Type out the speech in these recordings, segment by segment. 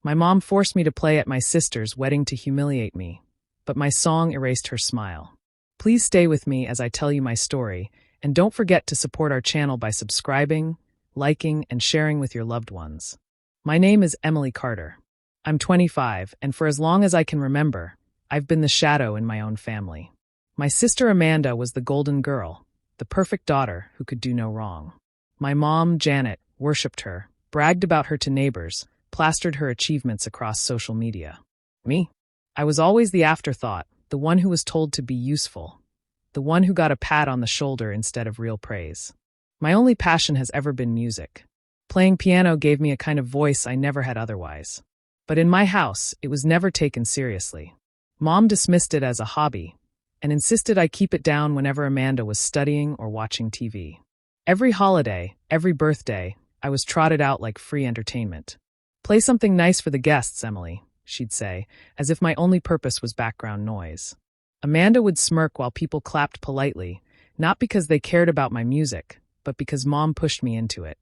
My mom forced me to play at my sister's wedding to humiliate me, but my song erased her smile. Please stay with me as I tell you my story, and don't forget to support our channel by subscribing, liking, and sharing with your loved ones. My name is Emily Carter. I'm 25, and for as long as I can remember, I've been the shadow in my own family. My sister Amanda was the golden girl, the perfect daughter who could do no wrong. My mom, Janet, worshipped her, bragged about her to neighbors, plastered her achievements across social media. Me? I was always the afterthought, the one who was told to be useful, the one who got a pat on the shoulder instead of real praise. My only passion has ever been music. Playing piano gave me a kind of voice I never had otherwise. But in my house, it was never taken seriously. Mom dismissed it as a hobby and insisted I keep it down whenever Amanda was studying or watching TV. Every holiday, every birthday, I was trotted out like free entertainment. Play something nice for the guests, Emily, she'd say, as if my only purpose was background noise. Amanda would smirk while people clapped politely, not because they cared about my music, but because Mom pushed me into it.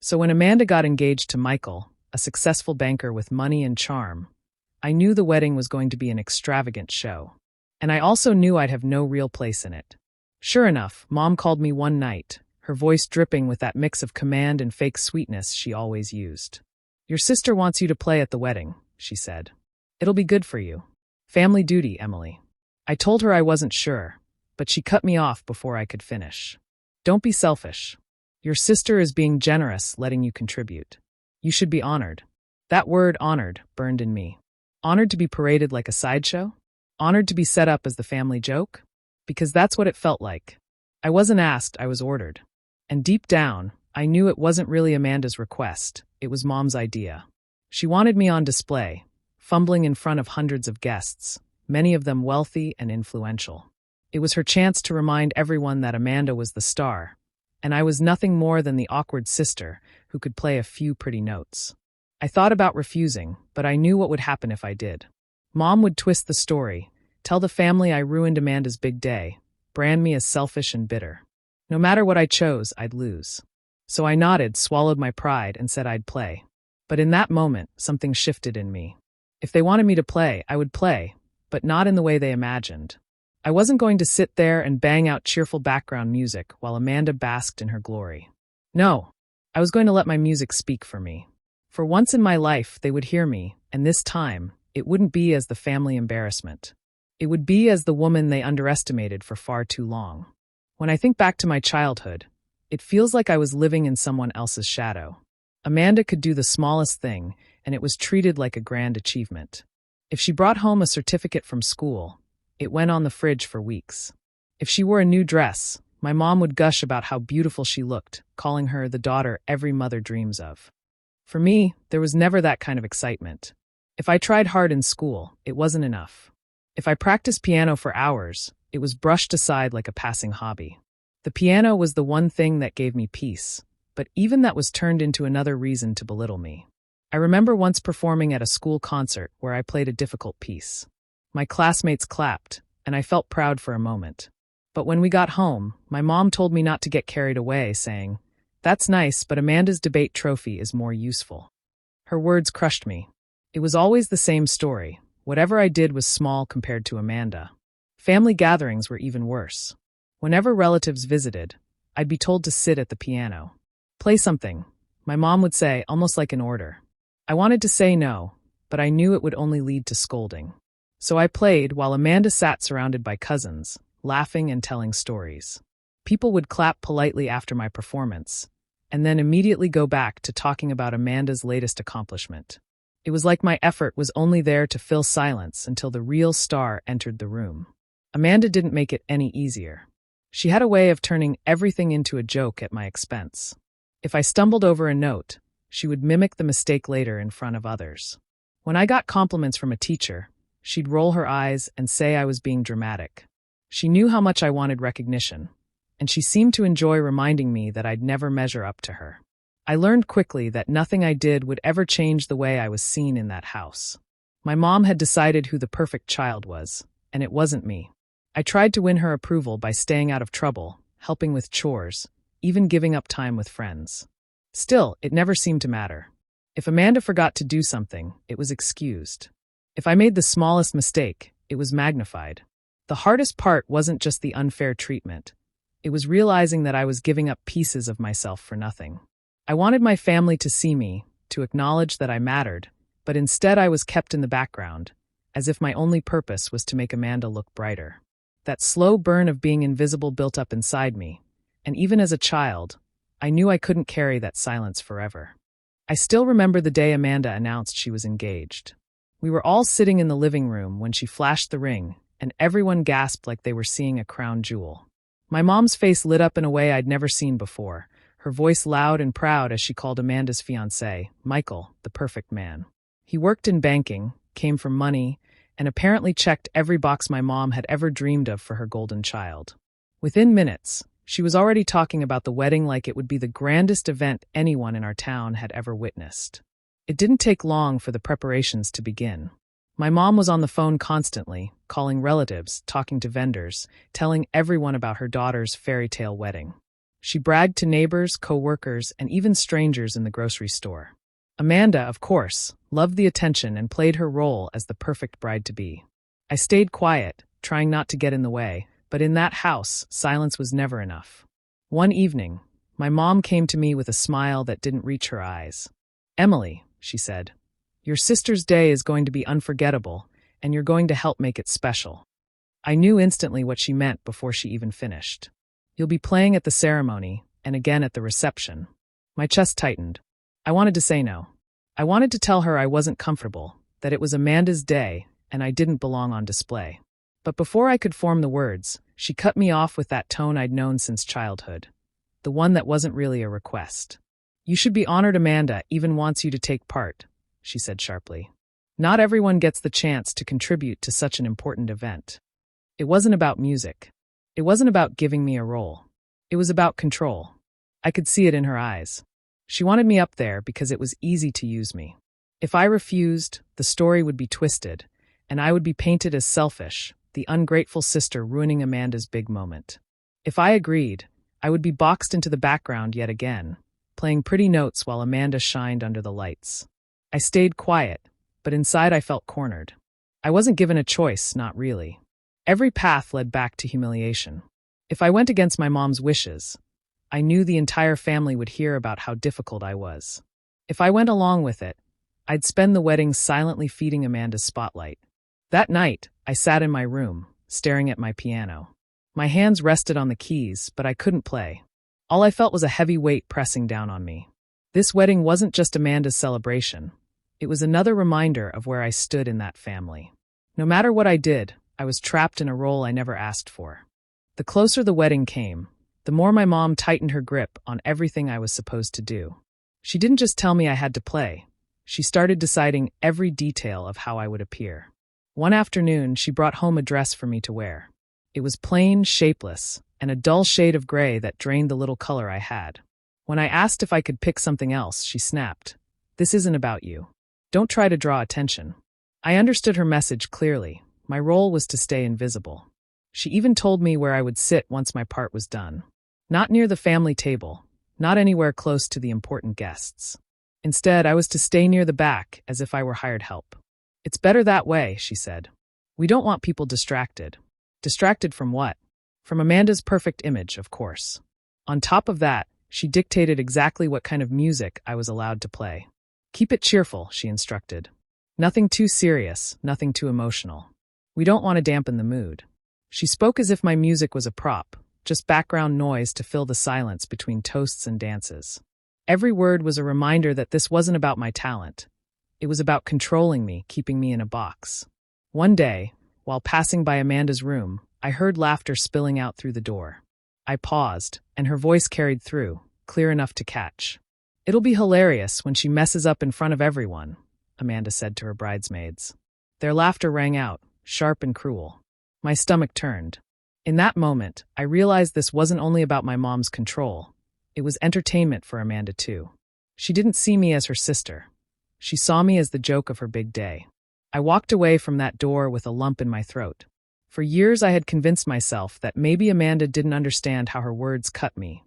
So when Amanda got engaged to Michael, a successful banker with money and charm, I knew the wedding was going to be an extravagant show. And I also knew I'd have no real place in it. Sure enough, Mom called me one night, her voice dripping with that mix of command and fake sweetness she always used. "Your sister wants you to play at the wedding," she said. "It'll be good for you. Family duty, Emily." I told her I wasn't sure, but she cut me off before I could finish. "Don't be selfish. Your sister is being generous, letting you contribute. You should be honored." That word, honored, burned in me. Honored to be paraded like a sideshow? Honored to be set up as the family joke? Because that's what it felt like. I wasn't asked, I was ordered. And deep down, I knew it wasn't really Amanda's request, it was Mom's idea. She wanted me on display, fumbling in front of hundreds of guests, many of them wealthy and influential. It was her chance to remind everyone that Amanda was the star, and I was nothing more than the awkward sister who could play a few pretty notes. I thought about refusing, but I knew what would happen if I did. Mom would twist the story, tell the family I ruined Amanda's big day, brand me as selfish and bitter. No matter what I chose, I'd lose. So I nodded, swallowed my pride, and said I'd play. But in that moment, something shifted in me. If they wanted me to play, I would play, but not in the way they imagined. I wasn't going to sit there and bang out cheerful background music while Amanda basked in her glory. No, I was going to let my music speak for me. For once in my life, they would hear me, and this time, it wouldn't be as the family embarrassment. It would be as the woman they underestimated for far too long. When I think back to my childhood, it feels like I was living in someone else's shadow. Amanda could do the smallest thing, and it was treated like a grand achievement. If she brought home a certificate from school, it went on the fridge for weeks. If she wore a new dress, my mom would gush about how beautiful she looked, calling her the daughter every mother dreams of. For me, there was never that kind of excitement. If I tried hard in school, it wasn't enough. If I practiced piano for hours, it was brushed aside like a passing hobby. The piano was the one thing that gave me peace, but even that was turned into another reason to belittle me. I remember once performing at a school concert where I played a difficult piece. My classmates clapped, and I felt proud for a moment. But when we got home, my mom told me not to get carried away, saying, "That's nice, but Amanda's debate trophy is more useful." Her words crushed me. It was always the same story. Whatever I did was small compared to Amanda. Family gatherings were even worse. Whenever relatives visited, I'd be told to sit at the piano. "Play something," my mom would say, almost like an order. I wanted to say no, but I knew it would only lead to scolding. So I played while Amanda sat surrounded by cousins, laughing and telling stories. People would clap politely after my performance, and then immediately go back to talking about Amanda's latest accomplishment. It was like my effort was only there to fill silence until the real star entered the room. Amanda didn't make it any easier. She had a way of turning everything into a joke at my expense. If I stumbled over a note, she would mimic the mistake later in front of others. When I got compliments from a teacher, she'd roll her eyes and say I was being dramatic. She knew how much I wanted recognition, and she seemed to enjoy reminding me that I'd never measure up to her. I learned quickly that nothing I did would ever change the way I was seen in that house. My mom had decided who the perfect child was, and it wasn't me. I tried to win her approval by staying out of trouble, helping with chores, even giving up time with friends. Still, it never seemed to matter. If Amanda forgot to do something, it was excused. If I made the smallest mistake, it was magnified. The hardest part wasn't just the unfair treatment. It was realizing that I was giving up pieces of myself for nothing. I wanted my family to see me, to acknowledge that I mattered, but instead I was kept in the background, as if my only purpose was to make Amanda look brighter. That slow burn of being invisible built up inside me, and even as a child, I knew I couldn't carry that silence forever. I still remember the day Amanda announced she was engaged. We were all sitting in the living room when she flashed the ring, and everyone gasped like they were seeing a crown jewel. My mom's face lit up in a way I'd never seen before, her voice loud and proud as she called Amanda's fiancé, Michael, the perfect man. He worked in banking, came from money, and apparently checked every box my mom had ever dreamed of for her golden child. Within minutes, she was already talking about the wedding like it would be the grandest event anyone in our town had ever witnessed. It didn't take long for the preparations to begin. My mom was on the phone constantly, calling relatives, talking to vendors, telling everyone about her daughter's fairy tale wedding. She bragged to neighbors, co-workers, and even strangers in the grocery store. Amanda, of course, loved the attention and played her role as the perfect bride-to-be. I stayed quiet, trying not to get in the way, but in that house, silence was never enough. One evening, my mom came to me with a smile that didn't reach her eyes. "Emily," she said, "your sister's day is going to be unforgettable, and you're going to help make it special." I knew instantly what she meant before she even finished. "You'll be playing at the ceremony, and again at the reception." My chest tightened. I wanted to say no. I wanted to tell her I wasn't comfortable, that it was Amanda's day, and I didn't belong on display. But before I could form the words, she cut me off with that tone I'd known since childhood, the one that wasn't really a request. "You should be honored Amanda even wants you to take part," she said sharply. "Not everyone gets the chance to contribute to such an important event." It wasn't about music. It wasn't about giving me a role. It was about control. I could see it in her eyes. She wanted me up there because it was easy to use me. If I refused, the story would be twisted, and I would be painted as selfish, the ungrateful sister ruining Amanda's big moment. If I agreed, I would be boxed into the background yet again, playing pretty notes while Amanda shined under the lights. I stayed quiet, but inside I felt cornered. I wasn't given a choice, not really. Every path led back to humiliation. If I went against my mom's wishes, I knew the entire family would hear about how difficult I was. If I went along with it, I'd spend the wedding silently feeding Amanda's spotlight. That night, I sat in my room, staring at my piano. My hands rested on the keys, but I couldn't play. All I felt was a heavy weight pressing down on me. This wedding wasn't just Amanda's celebration. It was another reminder of where I stood in that family. No matter what I did, I was trapped in a role I never asked for. The closer the wedding came, the more my mom tightened her grip on everything I was supposed to do. She didn't just tell me I had to play. She started deciding every detail of how I would appear. One afternoon, she brought home a dress for me to wear. It was plain, shapeless, and a dull shade of gray that drained the little color I had. When I asked if I could pick something else, she snapped, "This isn't about you. Don't try to draw attention." I understood her message clearly. My role was to stay invisible. She even told me where I would sit once my part was done. Not near the family table, not anywhere close to the important guests. Instead, I was to stay near the back as if I were hired help. "It's better that way," she said. "We don't want people distracted." Distracted from what? From Amanda's perfect image, of course. On top of that, she dictated exactly what kind of music I was allowed to play. "Keep it cheerful," she instructed. "Nothing too serious, nothing too emotional. We don't want to dampen the mood." She spoke as if my music was a prop, just background noise to fill the silence between toasts and dances. Every word was a reminder that this wasn't about my talent. It was about controlling me, keeping me in a box. One day, while passing by Amanda's room, I heard laughter spilling out through the door. I paused, and her voice carried through, clear enough to catch. "It'll be hilarious when she messes up in front of everyone," Amanda said to her bridesmaids. Their laughter rang out, sharp and cruel. My stomach turned. In that moment, I realized this wasn't only about my mom's control. It was entertainment for Amanda too. She didn't see me as her sister. She saw me as the joke of her big day. I walked away from that door with a lump in my throat. For years I had convinced myself that maybe Amanda didn't understand how her words cut me,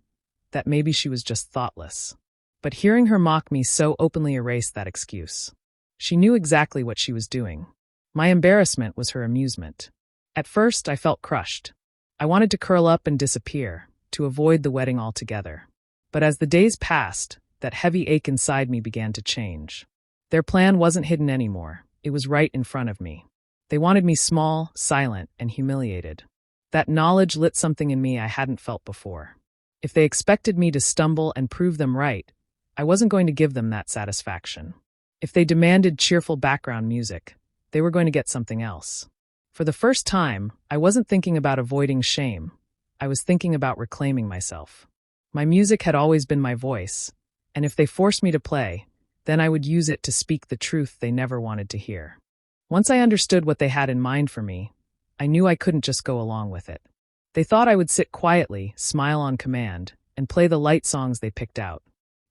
that maybe she was just thoughtless. But hearing her mock me so openly erased that excuse. She knew exactly what she was doing. My embarrassment was her amusement. At first, I felt crushed. I wanted to curl up and disappear, to avoid the wedding altogether. But as the days passed, that heavy ache inside me began to change. Their plan wasn't hidden anymore. It was right in front of me. They wanted me small, silent, and humiliated. That knowledge lit something in me I hadn't felt before. If they expected me to stumble and prove them right, I wasn't going to give them that satisfaction. If they demanded cheerful background music, they were going to get something else. For the first time, I wasn't thinking about avoiding shame. I was thinking about reclaiming myself. My music had always been my voice, and if they forced me to play, then I would use it to speak the truth they never wanted to hear. Once I understood what they had in mind for me, I knew I couldn't just go along with it. They thought I would sit quietly, smile on command, and play the light songs they picked out.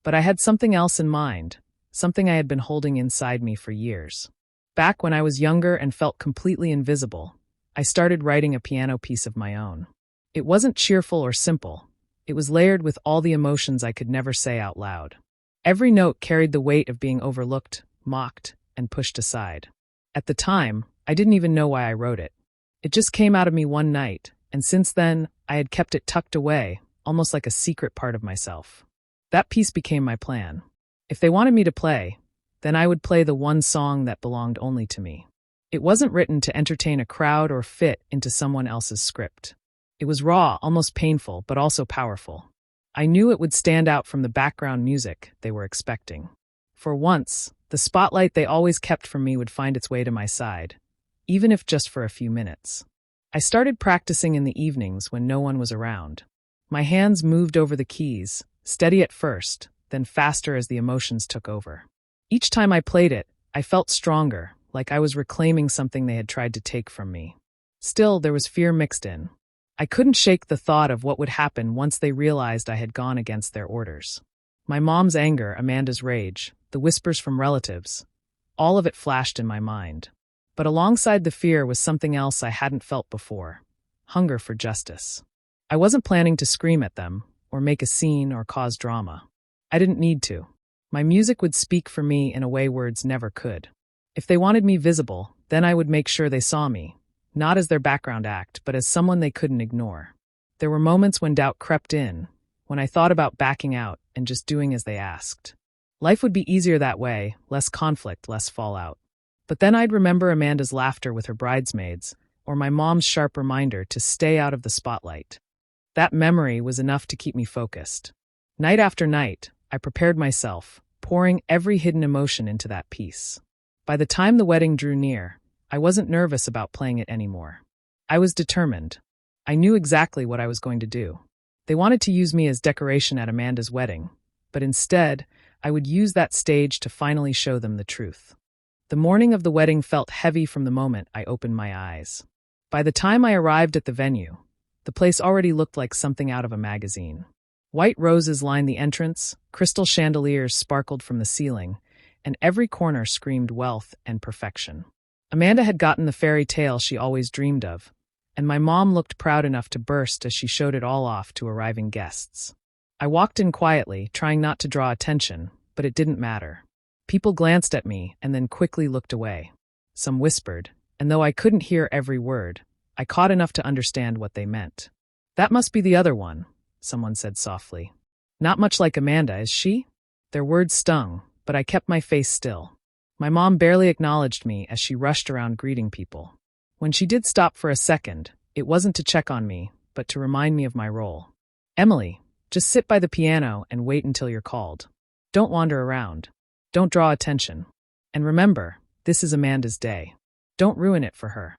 But I had something else in mind, something I had been holding inside me for years. Back when I was younger and felt completely invisible, I started writing a piano piece of my own. It wasn't cheerful or simple. It was layered with all the emotions I could never say out loud. Every note carried the weight of being overlooked, mocked, and pushed aside. At the time, I didn't even know why I wrote it. It just came out of me one night, and since then, I had kept it tucked away, almost like a secret part of myself. That piece became my plan. If they wanted me to play, then I would play the one song that belonged only to me. It wasn't written to entertain a crowd or fit into someone else's script. It was raw, almost painful, but also powerful. I knew it would stand out from the background music they were expecting. For once, the spotlight they always kept from me would find its way to my side, even if just for a few minutes. I started practicing in the evenings when no one was around. My hands moved over the keys, steady at first, then faster as the emotions took over. Each time I played it, I felt stronger, like I was reclaiming something they had tried to take from me. Still, there was fear mixed in. I couldn't shake the thought of what would happen once they realized I had gone against their orders. My mom's anger, Amanda's rage, the whispers from relatives, all of it flashed in my mind. But alongside the fear was something else I hadn't felt before: hunger for justice. I wasn't planning to scream at them, or make a scene, or cause drama. I didn't need to. My music would speak for me in a way words never could. If they wanted me visible, then I would make sure they saw me, not as their background act, but as someone they couldn't ignore. There were moments when doubt crept in, when I thought about backing out and just doing as they asked. Life would be easier that way, less conflict, less fallout. But then I'd remember Amanda's laughter with her bridesmaids, or my mom's sharp reminder to stay out of the spotlight. That memory was enough to keep me focused. Night after night, I prepared myself, pouring every hidden emotion into that piece. By the time the wedding drew near, I wasn't nervous about playing it anymore. I was determined. I knew exactly what I was going to do. They wanted to use me as decoration at Amanda's wedding, but instead, I would use that stage to finally show them the truth. The morning of the wedding felt heavy from the moment I opened my eyes. By the time I arrived at the venue, the place already looked like something out of a magazine. White roses lined the entrance, crystal chandeliers sparkled from the ceiling, and every corner screamed wealth and perfection. Amanda had gotten the fairy tale she always dreamed of, and my mom looked proud enough to burst as she showed it all off to arriving guests. I walked in quietly, trying not to draw attention, but it didn't matter. People glanced at me and then quickly looked away. Some whispered, and though I couldn't hear every word, I caught enough to understand what they meant. "That must be the other one," someone said softly. "Not much like Amanda, is she?" Their words stung, but I kept my face still. My mom barely acknowledged me as she rushed around greeting people. When she did stop for a second, it wasn't to check on me, but to remind me of my role. "Emily, just sit by the piano and wait until you're called. Don't wander around. Don't draw attention. And remember, this is Amanda's day. Don't ruin it for her."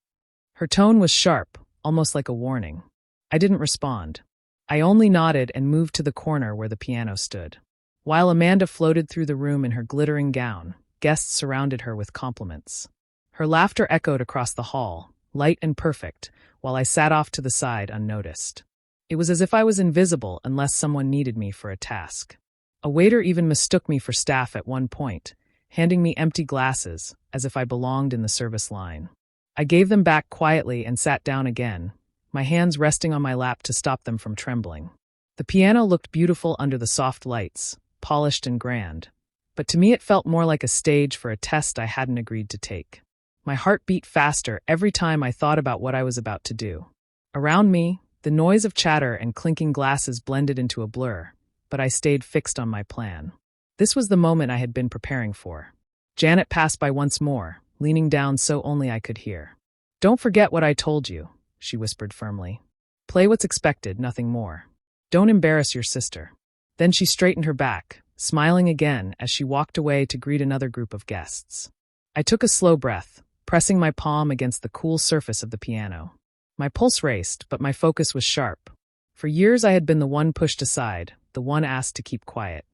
Her tone was sharp, almost like a warning. I didn't respond. I only nodded and moved to the corner where the piano stood. While Amanda floated through the room in her glittering gown, guests surrounded her with compliments. Her laughter echoed across the hall, light and perfect, while I sat off to the side unnoticed. It was as if I was invisible unless someone needed me for a task. A waiter even mistook me for staff at one point, handing me empty glasses, as if I belonged in the service line. I gave them back quietly and sat down again, my hands resting on my lap to stop them from trembling. The piano looked beautiful under the soft lights, polished and grand. But to me it felt more like a stage for a test I hadn't agreed to take. My heart beat faster every time I thought about what I was about to do. Around me, the noise of chatter and clinking glasses blended into a blur, but I stayed fixed on my plan. This was the moment I had been preparing for. Janet passed by once more, leaning down so only I could hear. "Don't forget what I told you," she whispered firmly. "Play what's expected, nothing more. Don't embarrass your sister." Then she straightened her back, smiling again as she walked away to greet another group of guests. I took a slow breath, pressing my palm against the cool surface of the piano. My pulse raced, but my focus was sharp. For years I had been the one pushed aside, the one asked to keep quiet.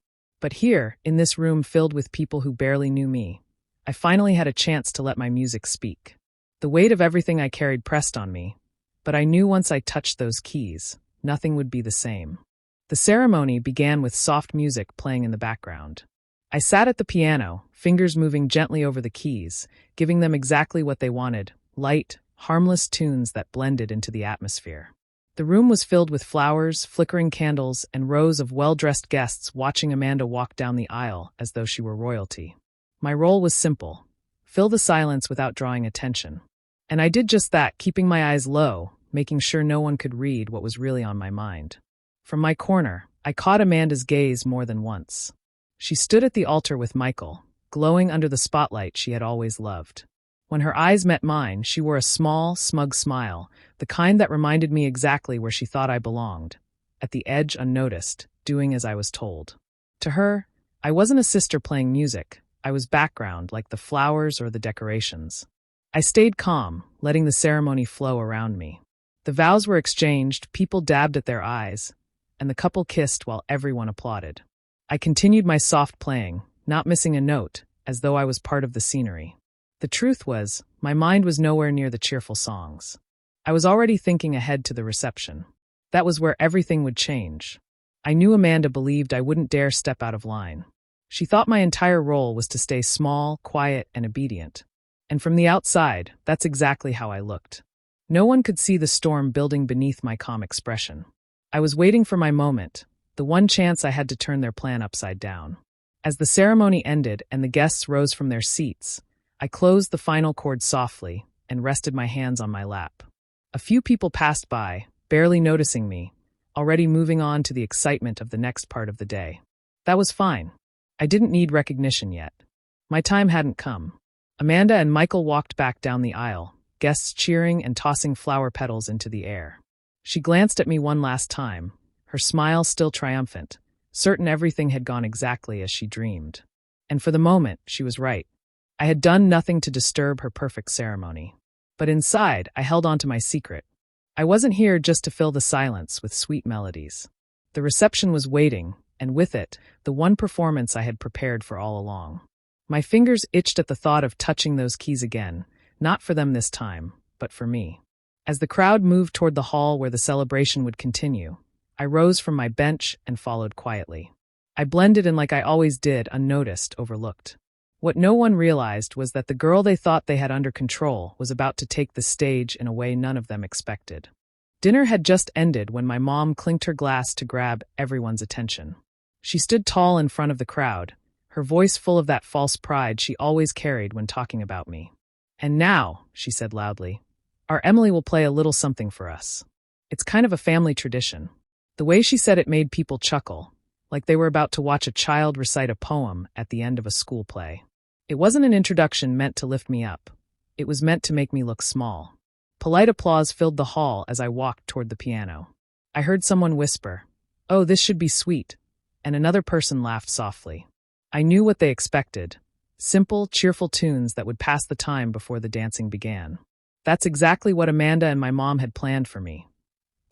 But here, in this room filled with people who barely knew me, I finally had a chance to let my music speak. The weight of everything I carried pressed on me, but I knew once I touched those keys, nothing would be the same. The ceremony began with soft music playing in the background. I sat at the piano, fingers moving gently over the keys, giving them exactly what they wanted: light, harmless tunes that blended into the atmosphere. The room was filled with flowers, flickering candles, and rows of well-dressed guests watching Amanda walk down the aisle as though she were royalty. My role was simple: fill the silence without drawing attention. And I did just that, keeping my eyes low, making sure no one could read what was really on my mind. From my corner, I caught Amanda's gaze more than once. She stood at the altar with Michael, glowing under the spotlight she had always loved. When her eyes met mine, she wore a small, smug smile, the kind that reminded me exactly where she thought I belonged, at the edge unnoticed, doing as I was told. To her, I wasn't a sister playing music, I was background, like the flowers or the decorations. I stayed calm, letting the ceremony flow around me. The vows were exchanged, people dabbed at their eyes, and the couple kissed while everyone applauded. I continued my soft playing, not missing a note, as though I was part of the scenery. The truth was, my mind was nowhere near the cheerful songs. I was already thinking ahead to the reception. That was where everything would change. I knew Amanda believed I wouldn't dare step out of line. She thought my entire role was to stay small, quiet, and obedient. And from the outside, that's exactly how I looked. No one could see the storm building beneath my calm expression. I was waiting for my moment, the one chance I had to turn their plan upside down. As the ceremony ended and the guests rose from their seats, I closed the final chord softly and rested my hands on my lap. A few people passed by, barely noticing me, already moving on to the excitement of the next part of the day. That was fine. I didn't need recognition yet. My time hadn't come. Amanda and Michael walked back down the aisle, guests cheering and tossing flower petals into the air. She glanced at me one last time, her smile still triumphant, certain everything had gone exactly as she dreamed. And for the moment, she was right. I had done nothing to disturb her perfect ceremony. But inside, I held on to my secret. I wasn't here just to fill the silence with sweet melodies. The reception was waiting, and with it, the one performance I had prepared for all along. My fingers itched at the thought of touching those keys again, not for them this time, but for me. As the crowd moved toward the hall where the celebration would continue, I rose from my bench and followed quietly. I blended in like I always did, unnoticed, overlooked. What no one realized was that the girl they thought they had under control was about to take the stage in a way none of them expected. Dinner had just ended when my mom clinked her glass to grab everyone's attention. She stood tall in front of the crowd, her voice full of that false pride she always carried when talking about me. "And now," she said loudly, "our Emily will play a little something for us. It's kind of a family tradition." The way she said it made people chuckle, like they were about to watch a child recite a poem at the end of a school play. It wasn't an introduction meant to lift me up. It was meant to make me look small. Polite applause filled the hall as I walked toward the piano. I heard someone whisper, "Oh, this should be sweet," and another person laughed softly. I knew what they expected. Simple, cheerful tunes that would pass the time before the dancing began. That's exactly what Amanda and my mom had planned for me.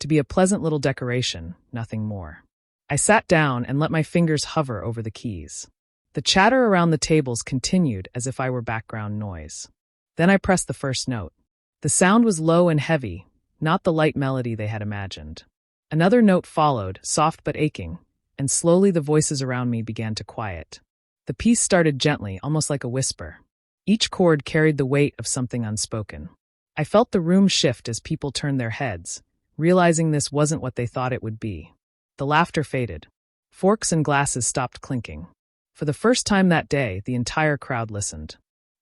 To be a pleasant little decoration, nothing more. I sat down and let my fingers hover over the keys. The chatter around the tables continued as if I were background noise. Then I pressed the first note. The sound was low and heavy, not the light melody they had imagined. Another note followed, soft but aching, and slowly the voices around me began to quiet. The piece started gently, almost like a whisper. Each chord carried the weight of something unspoken. I felt the room shift as people turned their heads, realizing this wasn't what they thought it would be. The laughter faded. Forks and glasses stopped clinking. For the first time that day, the entire crowd listened.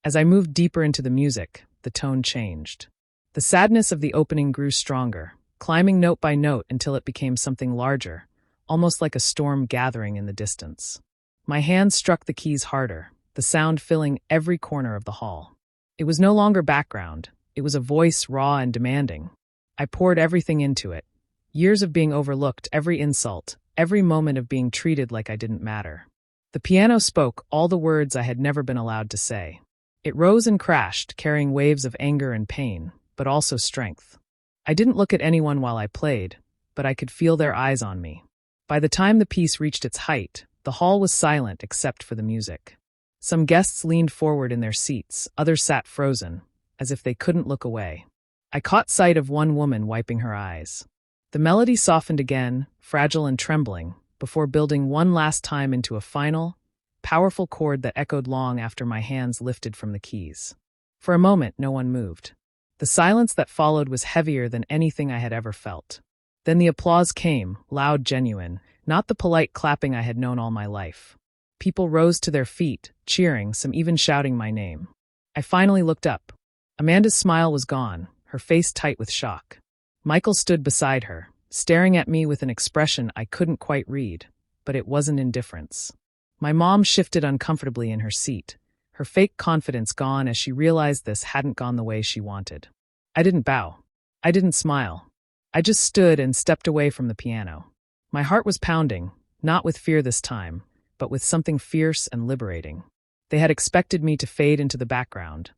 As I moved deeper into the music, the tone changed. The sadness of the opening grew stronger, climbing note by note until it became something larger, almost like a storm gathering in the distance. My hands struck the keys harder, the sound filling every corner of the hall. It was no longer background, it was a voice raw and demanding. I poured everything into it. Years of being overlooked, every insult, every moment of being treated like I didn't matter. The piano spoke all the words I had never been allowed to say. It rose and crashed, carrying waves of anger and pain, but also strength. I didn't look at anyone while I played, but I could feel their eyes on me. By the time the piece reached its height, the hall was silent except for the music. Some guests leaned forward in their seats, others sat frozen, as if they couldn't look away. I caught sight of one woman wiping her eyes. The melody softened again, fragile and trembling, before building one last time into a final, powerful chord that echoed long after my hands lifted from the keys. For a moment, no one moved. The silence that followed was heavier than anything I had ever felt. Then the applause came, loud, genuine, not the polite clapping I had known all my life. People rose to their feet, cheering, some even shouting my name. I finally looked up. Amanda's smile was gone, her face tight with shock. Michael stood beside her, staring at me with an expression I couldn't quite read, but it wasn't indifference. My mom shifted uncomfortably in her seat, her fake confidence gone as she realized this hadn't gone the way she wanted. I didn't bow. I didn't smile. I just stood and stepped away from the piano. My heart was pounding, not with fear this time, but with something fierce and liberating. They had expected me to fade into the background,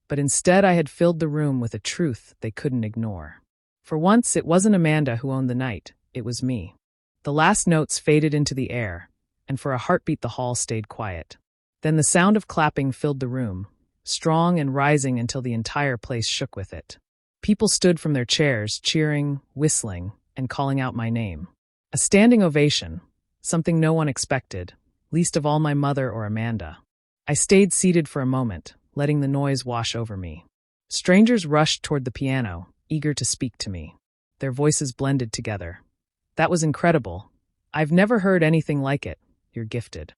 but instead I had filled the room with a truth they couldn't ignore. For once, it wasn't Amanda who owned the night, it was me. The last notes faded into the air, and for a heartbeat the hall stayed quiet. Then the sound of clapping filled the room, strong and rising until the entire place shook with it. People stood from their chairs, cheering, whistling, and calling out my name. A standing ovation, something no one expected, least of all my mother or Amanda. I stayed seated for a moment, letting the noise wash over me. Strangers rushed toward the piano, eager to speak to me. Their voices blended together. That was incredible. I've never heard anything like it. You're gifted.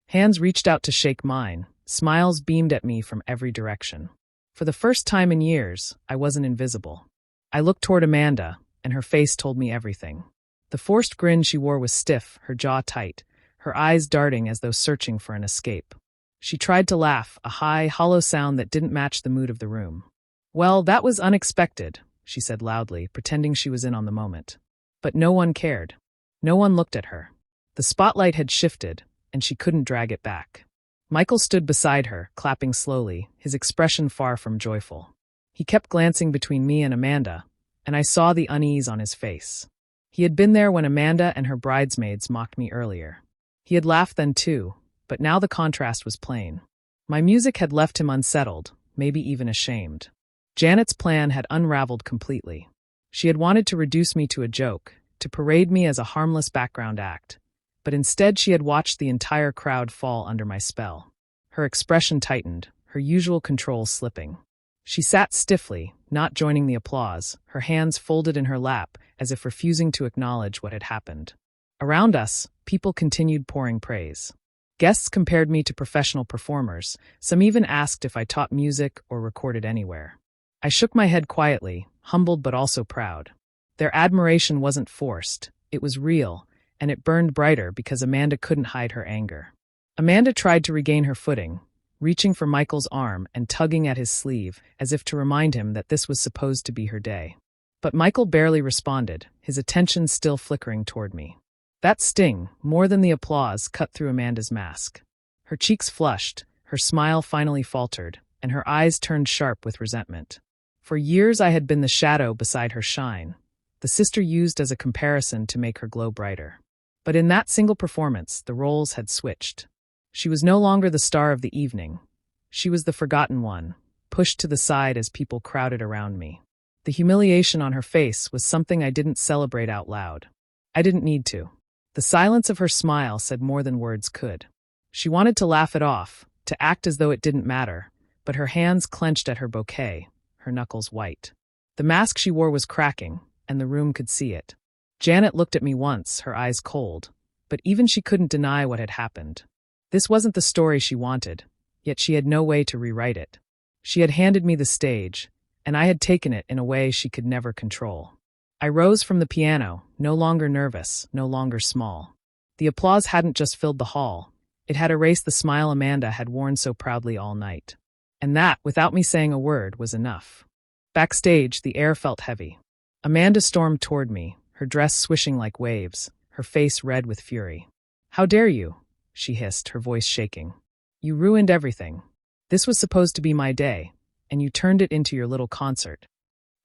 Hands reached out to shake mine. Smiles beamed at me from every direction. For the first time in years, I wasn't invisible. I looked toward Amanda, and her face told me everything. The forced grin she wore was stiff, her jaw tight, her eyes darting as though searching for an escape. She tried to laugh, a high, hollow sound that didn't match the mood of the room. "Well, that was unexpected," she said loudly, pretending she was in on the moment. But no one cared. No one looked at her. The spotlight had shifted, and she couldn't drag it back. Michael stood beside her, clapping slowly, his expression far from joyful. He kept glancing between me and Amanda, and I saw the unease on his face. He had been there when Amanda and her bridesmaids mocked me earlier. He had laughed then too, but now the contrast was plain. My music had left him unsettled, maybe even ashamed. Janet's plan had unraveled completely. She had wanted to reduce me to a joke, to parade me as a harmless background act, but instead she had watched the entire crowd fall under my spell. Her expression tightened, her usual control slipping. She sat stiffly, not joining the applause, her hands folded in her lap as if refusing to acknowledge what had happened. Around us, people continued pouring praise. Guests compared me to professional performers, some even asked if I taught music or recorded anywhere. I shook my head quietly, humbled but also proud. Their admiration wasn't forced, it was real, and it burned brighter because Amanda couldn't hide her anger. Amanda tried to regain her footing, reaching for Michael's arm and tugging at his sleeve as if to remind him that this was supposed to be her day. But Michael barely responded, his attention still flickering toward me. That sting, more than the applause, cut through Amanda's mask. Her cheeks flushed, her smile finally faltered, and her eyes turned sharp with resentment. For years I had been the shadow beside her shine, the sister used as a comparison to make her glow brighter. But in that single performance, the roles had switched. She was no longer the star of the evening. She was the forgotten one, pushed to the side as people crowded around me. The humiliation on her face was something I didn't celebrate out loud. I didn't need to. The silence of her smile said more than words could. She wanted to laugh it off, to act as though it didn't matter, but her hands clenched at her bouquet, her knuckles white. The mask she wore was cracking, and the room could see it. Janet looked at me once, her eyes cold, But even she couldn't deny what had happened. This wasn't the story she wanted, yet she had no way to rewrite it. She had handed me the stage, and I had taken it in a way she could never control. I rose from the piano, no longer nervous, no longer small. The applause hadn't just filled the hall, it had erased the smile Amanda had worn so proudly all night. And that, without me saying a word, was enough. Backstage, the air felt heavy. Amanda stormed toward me, her dress swishing like waves, her face red with fury. "How dare you?" she hissed, her voice shaking. "You ruined everything. This was supposed to be my day, and you turned it into your little concert."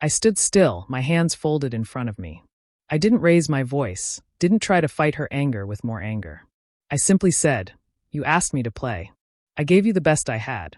I stood still, my hands folded in front of me. I didn't raise my voice, didn't try to fight her anger with more anger. I simply said, "You asked me to play. I gave you the best I had."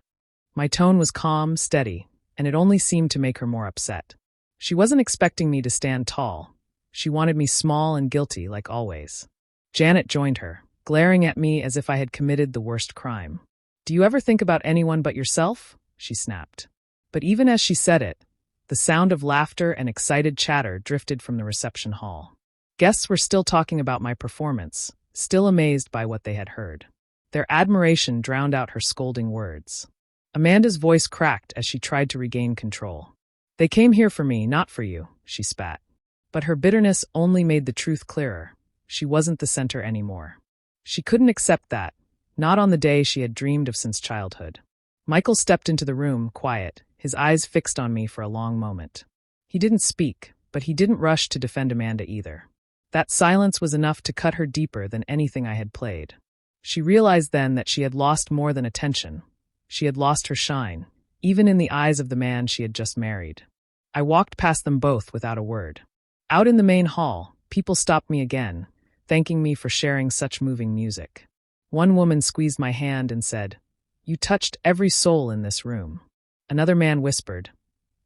My tone was calm, steady, and it only seemed to make her more upset. She wasn't expecting me to stand tall. She wanted me small and guilty, like always. Janet joined her, glaring at me as if I had committed the worst crime. "Do you ever think about anyone but yourself?" she snapped. But even as she said it, the sound of laughter and excited chatter drifted from the reception hall. Guests were still talking about my performance, still amazed by what they had heard. Their admiration drowned out her scolding words. Amanda's voice cracked as she tried to regain control. "They came here for me, not for you," she spat. But her bitterness only made the truth clearer. She wasn't the center anymore. She couldn't accept that, not on the day she had dreamed of since childhood. Michael stepped into the room, quiet, his eyes fixed on me for a long moment. He didn't speak, but he didn't rush to defend Amanda either. That silence was enough to cut her deeper than anything I had played. She realized then that she had lost more than attention. She had lost her shine, even in the eyes of the man she had just married. I walked past them both without a word. Out in the main hall, people stopped me again, thanking me for sharing such moving music. One woman squeezed my hand and said, "You touched every soul in this room." Another man whispered,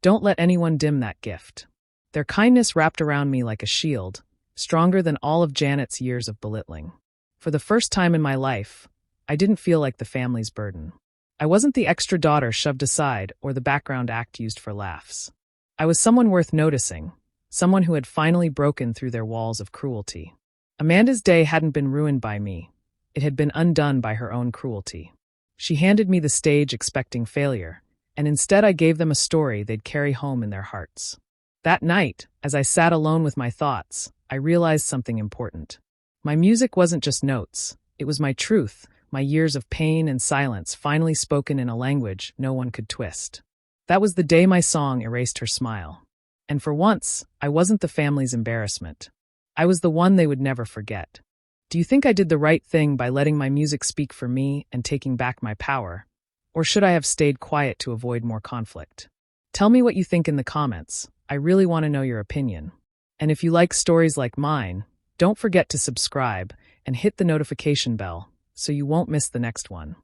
"Don't let anyone dim that gift." Their kindness wrapped around me like a shield, stronger than all of Janet's years of belittling. For the first time in my life, I didn't feel like the family's burden. I wasn't the extra daughter shoved aside or the background act used for laughs. I was someone worth noticing, someone who had finally broken through their walls of cruelty. Amanda's day hadn't been ruined by me. It had been undone by her own cruelty. She handed me the stage expecting failure, and instead I gave them a story they'd carry home in their hearts. That night, as I sat alone with my thoughts, I realized something important. My music wasn't just notes, it was my truth, my years of pain and silence finally spoken in a language no one could twist. That was the day my song erased her smile. And for once, I wasn't the family's embarrassment. I was the one they would never forget. Do you think I did the right thing by letting my music speak for me and taking back my power? Or should I have stayed quiet to avoid more conflict? Tell me what you think in the comments. I really want to know your opinion. And if you like stories like mine, don't forget to subscribe and hit the notification bell so you won't miss the next one.